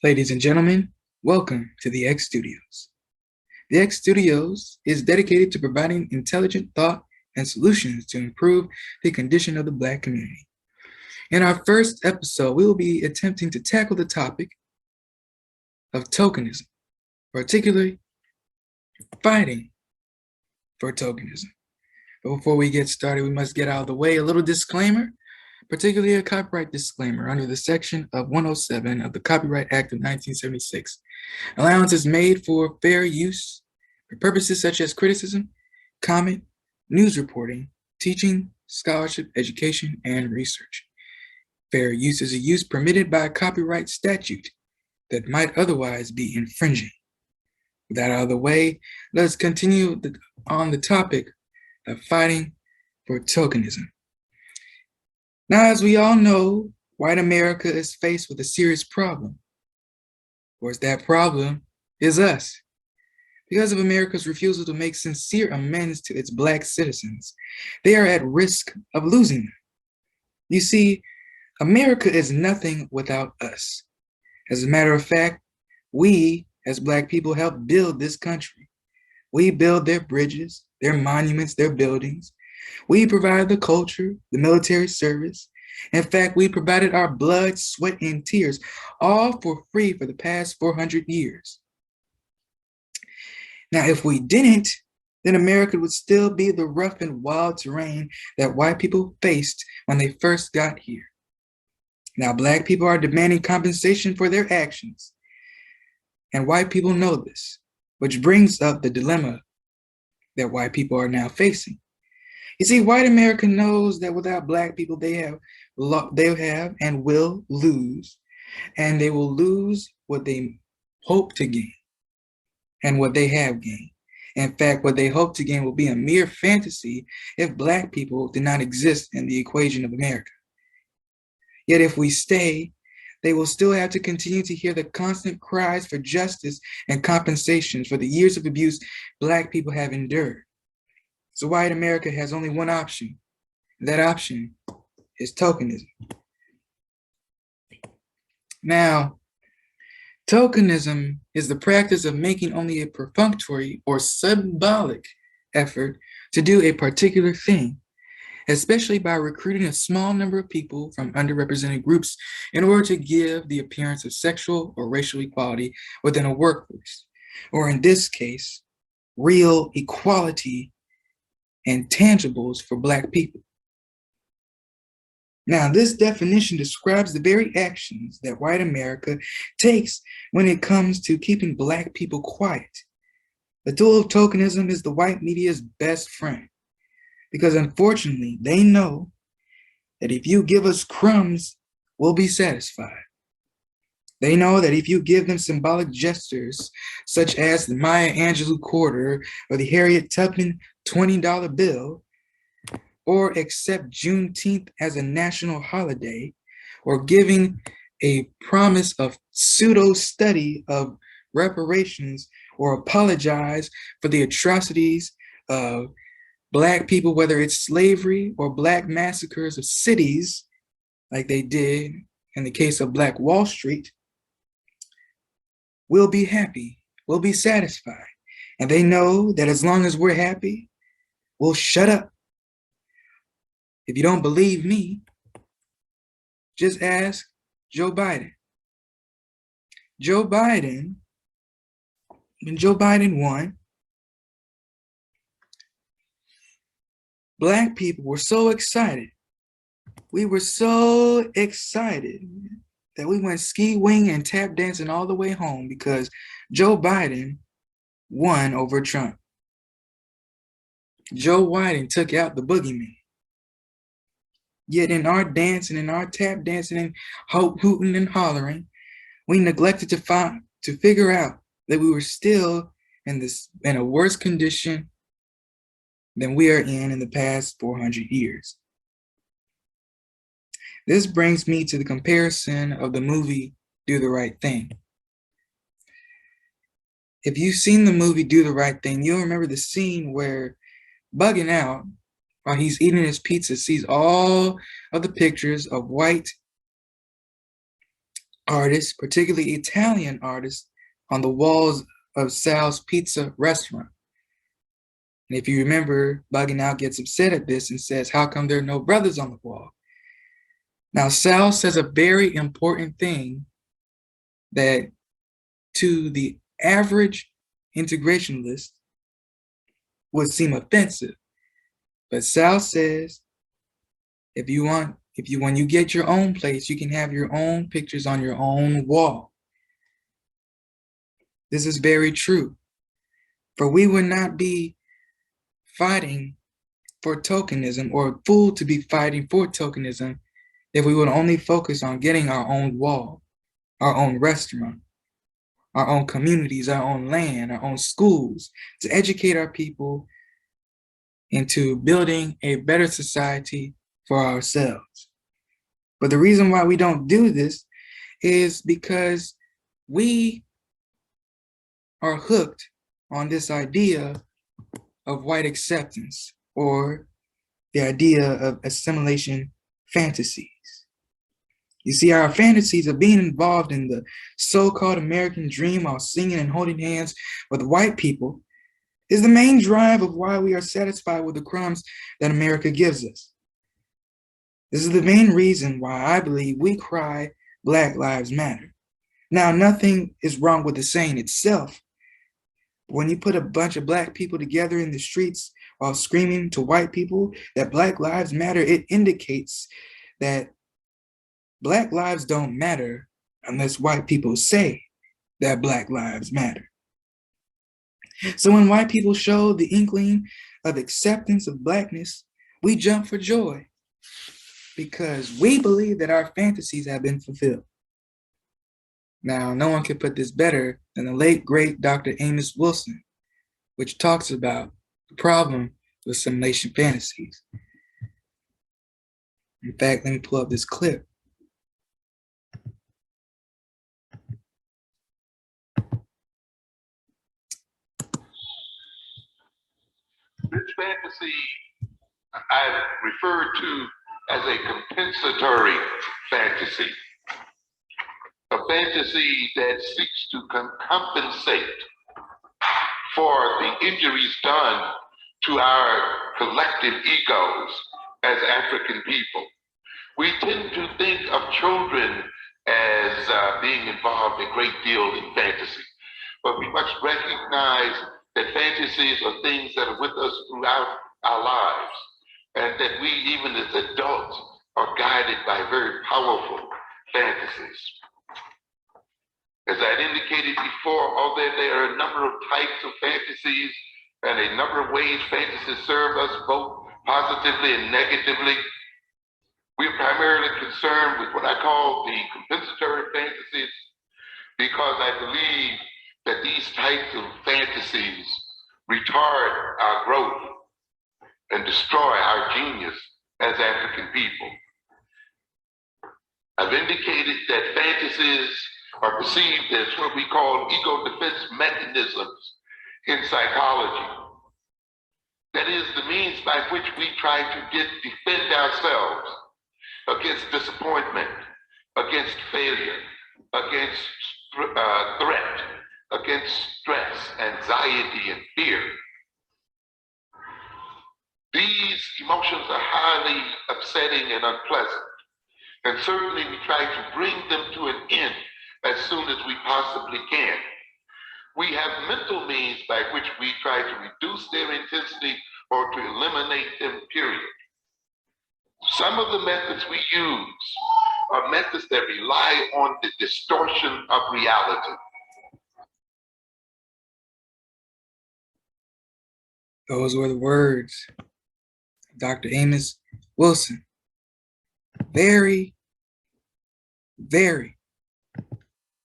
Ladies and gentlemen, welcome to the X Studios. The X Studios is dedicated to providing intelligent thought and solutions to improve the condition of the Black community. In our first episode, we will be attempting to tackle the topic of tokenism, particularly fighting for tokenism. But before we get started, we must get out of the way a little disclaimer, particularly a copyright disclaimer under the section of 107 of the Copyright Act of 1976. Allowance is made for fair use for purposes such as criticism, comment, news reporting, teaching, scholarship, education, and research. Fair use is a use permitted by a copyright statute that might otherwise be infringing. With that out of the way, let's continue on the topic of fighting for tokenism. Now, as we all know, white America is faced with a serious problem. Of course, that problem is us. Because of America's refusal to make sincere amends to its Black citizens, they are at risk of losing them. You see, America is nothing without us. As a matter of fact, we, as Black people, help build this country. We build their bridges, their monuments, their buildings. We provide the culture, the military service. In fact, we provided our blood, sweat, and tears, all for free for the past 400 years. Now, if we didn't, then America would still be the rough and wild terrain that white people faced when they first got here. Now, Black people are demanding compensation for their actions, and white people know this, which brings up the dilemma that white people are now facing. You see, white America knows that without Black people, they have and will lose, and they will lose what they hope to gain and what they have gained. In fact, what they hope to gain will be a mere fantasy if Black people do not exist in the equation of America. Yet if we stay, they will still have to continue to hear the constant cries for justice and compensations for the years of abuse Black people have endured. So white America has only one option. That option is tokenism. Now, tokenism is the practice of making only a perfunctory or symbolic effort to do a particular thing, especially by recruiting a small number of people from underrepresented groups in order to give the appearance of sexual or racial equality within a workforce, or in this case, real equality and tangibles for Black people. Now, this definition describes the very actions that white America takes when it comes to keeping Black people quiet. The tool of tokenism is the white media's best friend, because unfortunately, they know that if you give us crumbs, we'll be satisfied. They know that if you give them symbolic gestures, such as the Maya Angelou quarter or the Harriet Tubman $20 bill, or accept Juneteenth as a national holiday, or giving a promise of pseudo-study of reparations, or apologize for the atrocities of Black people, whether it's slavery or Black massacres of cities, like they did in the case of Black Wall Street, we'll be happy, we'll be satisfied. And they know that as long as we're happy, we'll shut up. If you don't believe me, just ask Joe Biden. When Joe Biden won, Black people were so excited. We were so excited that we went ski wing and tap dancing all the way home because Joe Biden won over Trump. Joe Biden took out the boogeyman. Yet in our dancing, in our tap dancing and hooting and hollering, we neglected to figure out that we were still in a worse condition than we are in the past 400 years. This brings me to the comparison of the movie Do the Right Thing. If you've seen the movie Do the Right Thing, you'll remember the scene where Bugging Out, while he's eating his pizza, sees all of the pictures of white artists, particularly Italian artists, on the walls of Sal's Pizza restaurant. And if you remember, Bugging Out gets upset at this and says, how come there are no brothers on the wall? Now, Sal says a very important thing that to the average integrationalist would seem offensive. But Sal says, when you get your own place, you can have your own pictures on your own wall. This is very true. For we would not be fighting for tokenism, or fool to be fighting for tokenism, if we would only focus on getting our own wall, our own restaurant, our own communities, our own land, our own schools, to educate our people into building a better society for ourselves. But the reason why we don't do this is because we are hooked on this idea of white acceptance, or the idea of assimilation fantasies. You see, our fantasies of being involved in the so-called American dream while singing and holding hands with white people is the main drive of why we are satisfied with the crumbs that America gives us. This is the main reason why I believe we cry Black Lives Matter. Now, nothing is wrong with the saying itself. When you put a bunch of Black people together in the streets while screaming to white people that Black Lives Matter, it indicates that Black lives don't matter unless white people say that Black lives matter. So when white people show the inkling of acceptance of Blackness, we jump for joy because we believe that our fantasies have been fulfilled. Now, no one could put this better than the late, great Dr. Amos Wilson, which talks about the problem with assimilation fantasies. In fact, let me pull up this clip. This fantasy I refer to as a compensatory fantasy, a fantasy that seeks to compensate for the injuries done to our collective egos as African people. We tend to think of children as being involved a great deal in fantasy, but we must recognize that fantasies are things that are with us throughout our lives, and that we, even as adults, are guided by very powerful fantasies. As I indicated before, although there are a number of types of fantasies and a number of ways fantasies serve us both positively and negatively, we're primarily concerned with what I call the compensatory fantasies, because I believe that these types of fantasies retard our growth and destroy our genius as African people. I've indicated that fantasies are perceived as what we call ego defense mechanisms in psychology. That is the means by which we try to defend ourselves against disappointment, against failure, against threat, against stress, anxiety, and fear. These emotions are highly upsetting and unpleasant, and certainly we try to bring them to an end as soon as we possibly can. We have mental means by which we try to reduce their intensity or to eliminate them, period. Some of the methods we use are methods that rely on the distortion of reality. Those were the words of Dr. Amos Wilson. Very, very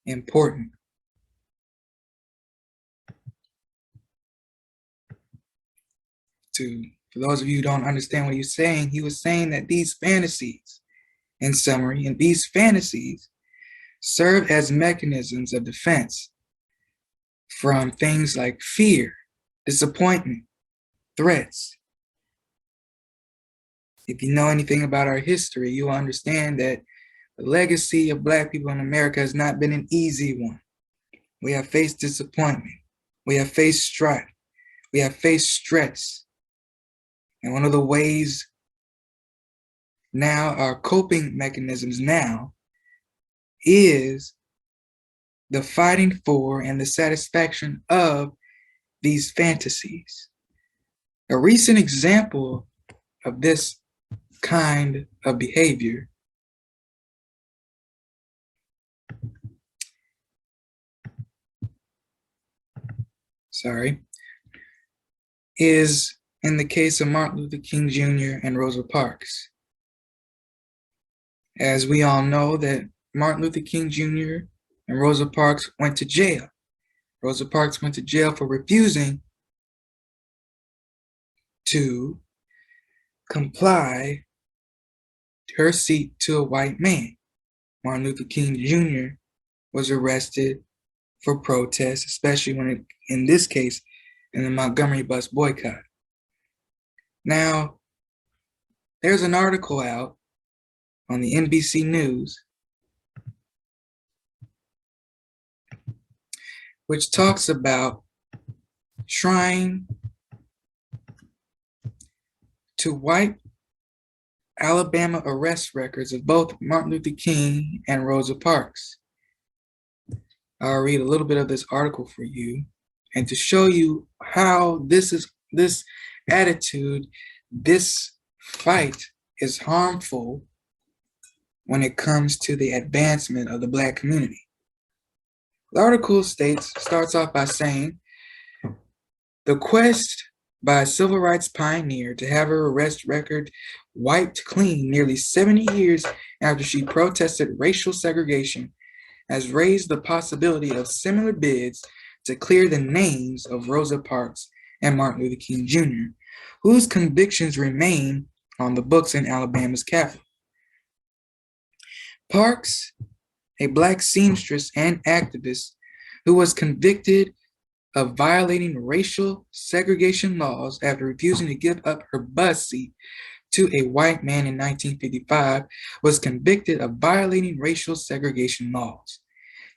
important. For those of you who don't understand what he's saying, he was saying that these fantasies, in summary, and these fantasies serve as mechanisms of defense from things like fear, disappointment, threats. If you know anything about our history, you'll understand that The legacy of Black people in America has not been an easy one. We have faced disappointment. We have faced strife. We have faced stress. And one of the ways now, our coping mechanisms now, is the fighting for and the satisfaction of these fantasies. A recent example of this kind of behavior is in the case of Martin Luther King Jr. and Rosa Parks. As we all know, that Martin Luther King Jr. and Rosa Parks went to jail. Rosa Parks went to jail for refusing to comply her seat to a white man. Martin Luther King Jr. was arrested for protests, especially when in this case, in the Montgomery bus boycott. Now, there's an article out on the NBC News which talks about trying to wipe Alabama arrest records of both Martin Luther King and Rosa Parks. I'll read a little bit of this article for you and to show you how this attitude, this fight is harmful when it comes to the advancement of the Black community. The article starts off by saying, the quest by a civil rights pioneer to have her arrest record wiped clean nearly 70 years after she protested racial segregation has raised the possibility of similar bids to clear the names of Rosa Parks and Martin Luther King Jr., whose convictions remain on the books in Alabama's Capitol. Parks, a Black seamstress and activist who was convicted of violating racial segregation laws after refusing to give up her bus seat to a white man in 1955, was convicted of violating racial segregation laws.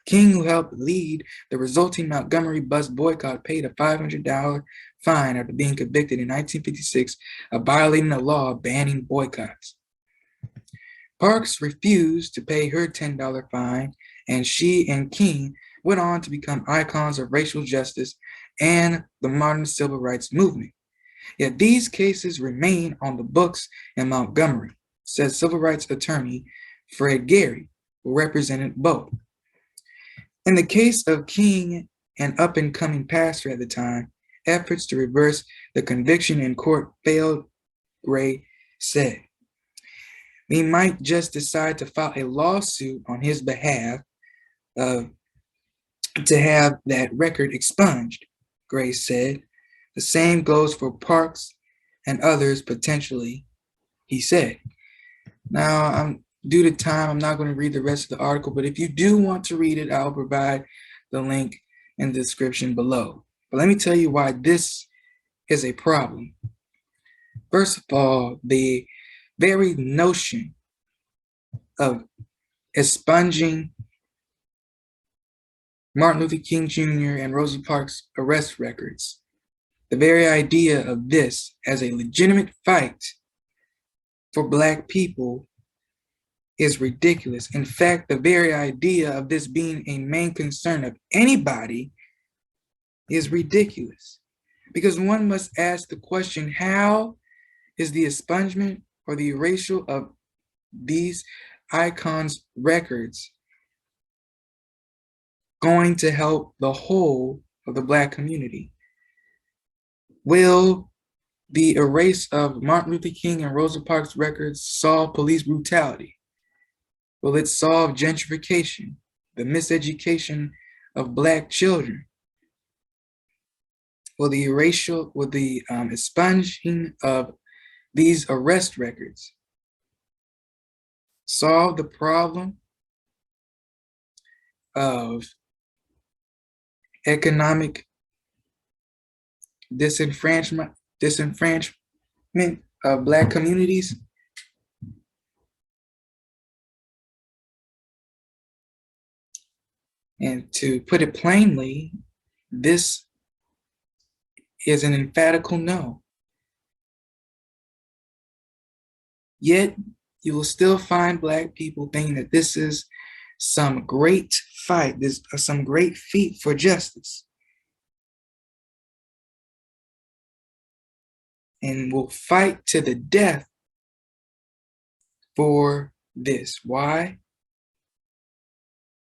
King, who helped lead the resulting Montgomery bus boycott, paid a $500 fine after being convicted in 1956 of violating a law banning boycotts. Parks refused to pay her $10 fine, and she and King went on to become icons of racial justice and the modern civil rights movement. Yet these cases remain on the books in Montgomery, says civil rights attorney Fred Gary, who represented both. In the case of King, an up-and-coming pastor at the time, efforts to reverse the conviction in court failed, Gray said. We might just decide to file a lawsuit on his behalf to have that record expunged, Gray said. The same goes for Parks and others potentially, he said. Now, due to time, I'm not going to read the rest of the article, but if you do want to read it, I'll provide the link in the description below. But let me tell you why this is a problem. First of all, the very notion of expunging Martin Luther King Jr. and Rosa Parks arrest records, the very idea of this as a legitimate fight for Black people is ridiculous. In fact, the very idea of this being a main concern of anybody is ridiculous. Because one must ask the question, how is the expungement or the erasure of these icons' records going to help the whole of the Black community? Will the erase of Martin Luther King and Rosa Parks records solve police brutality? Will it solve gentrification, the miseducation of Black children? Will the expunging of these arrest records solve the problem of economic disenfranchisement of Black communities? And to put it plainly, this is an emphatical no. Yet you will still find Black people thinking that this is some great fight, this some great feat for justice, and will fight to the death for this. Why?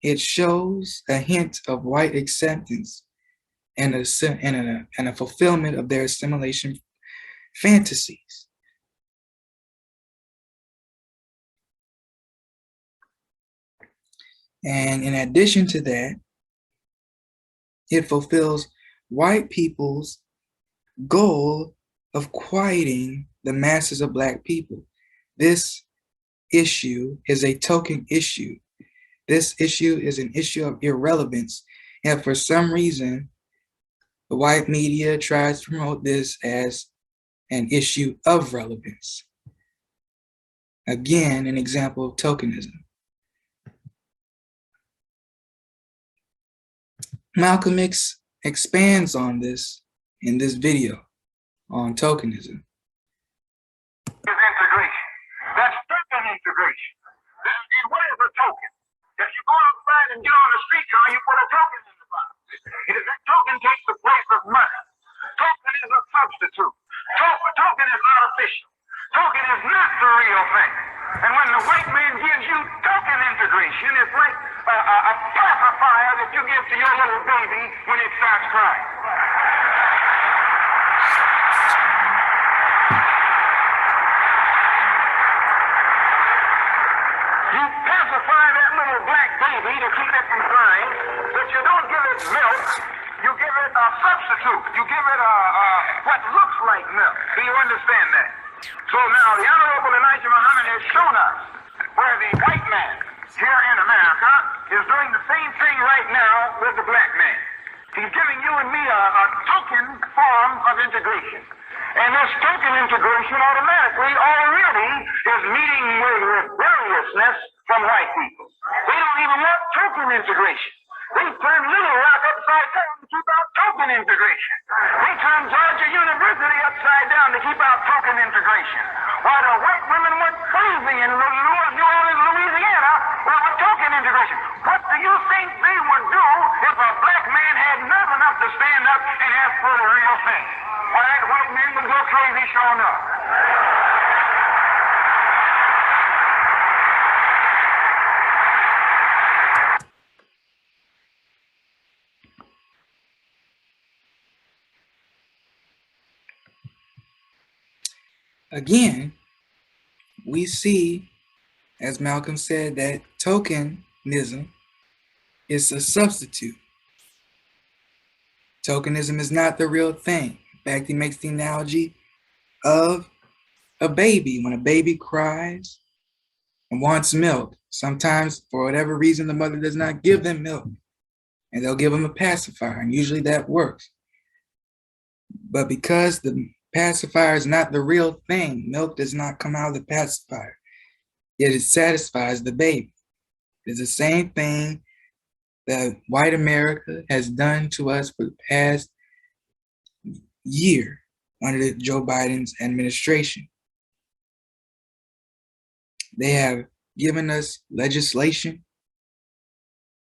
It shows a hint of white acceptance and a fulfillment of their assimilation fantasies. And in addition to that, it fulfills white people's goal of quieting the masses of Black people. This issue is a token issue. This issue is an issue of irrelevance. And for some reason, the white media tries to promote this as an issue of relevance. Again, an example of tokenism. Malcolm X expands on this in this video on tokenism. Integration. That's token integration. What is a token? If you go outside and get on the streetcar, you put a token in the box. That token takes the place of money. Token is a substitute. Token is artificial. Token is not the real thing. And when the white man gives you token integration, it's like a pacifier that you give to your little baby when it starts crying. You pacify that little black baby to keep it from crying, but you don't give it milk, you give it a substitute. You give it what looks like milk. Do you understand that? So now the Honorable Elijah Muhammad has shown us where the white man here in America is doing the same thing right now with the black man. He's giving you and me a token form of integration. And this token integration automatically already is meeting with rebelliousness from white people. They don't even want token integration. They turn Little Rock upside down to keep out token integration. They turn Georgia University upside down to keep out token integration. While the white women went crazy in New Orleans, Louisiana, with token integration. What do you think they would do if a black man had nerve enough to stand up and ask for the real thing? Why, that white man would go crazy showing up. Again, we see, as Malcolm said, that tokenism is a substitute. Tokenism is not the real thing. In fact, he makes the analogy of a baby. When a baby cries and wants milk, sometimes for whatever reason the mother does not give them milk, and they'll give them a pacifier, and usually that works. But because the pacifier is not the real thing, milk does not come out of the pacifier, yet it satisfies the baby. It's the same thing that white America has done to us for the past year under Joe Biden's administration. They have given us legislation.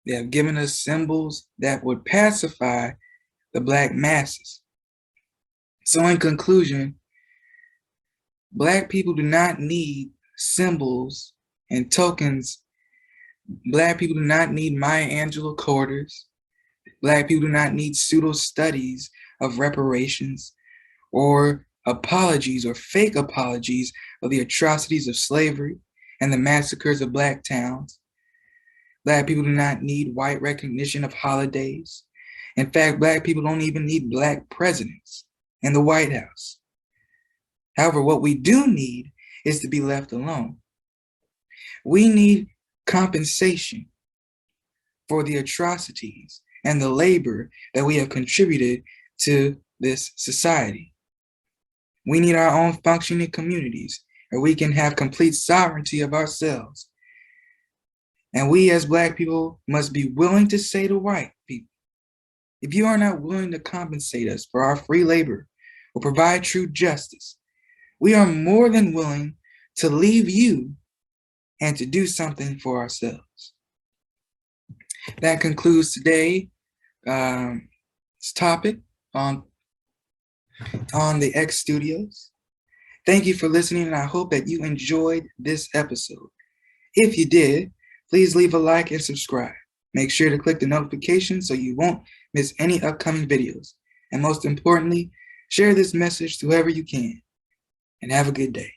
They have given us symbols that would pacify the Black masses. So in conclusion, Black people do not need symbols and tokens. Black people do not need Maya Angelou quarters. Black people do not need pseudo studies of reparations or apologies or fake apologies of the atrocities of slavery and the massacres of Black towns. Black people do not need white recognition of holidays. In fact, Black people don't even need Black presidents in the White House. However, what we do need is to be left alone. We need compensation for the atrocities and the labor that we have contributed to this society. We need our own functioning communities where we can have complete sovereignty of ourselves. And we as Black people must be willing to say to white people, if you are not willing to compensate us for our free labor or provide true justice, we are more than willing to leave you and to do something for ourselves. That concludes today's topic on the X Studios. Thank you for listening, and I hope that you enjoyed this episode. If you did, please leave a like and subscribe. Make sure to click the notification so you won't miss any upcoming videos. And most importantly, share this message to whoever you can. And have a good day.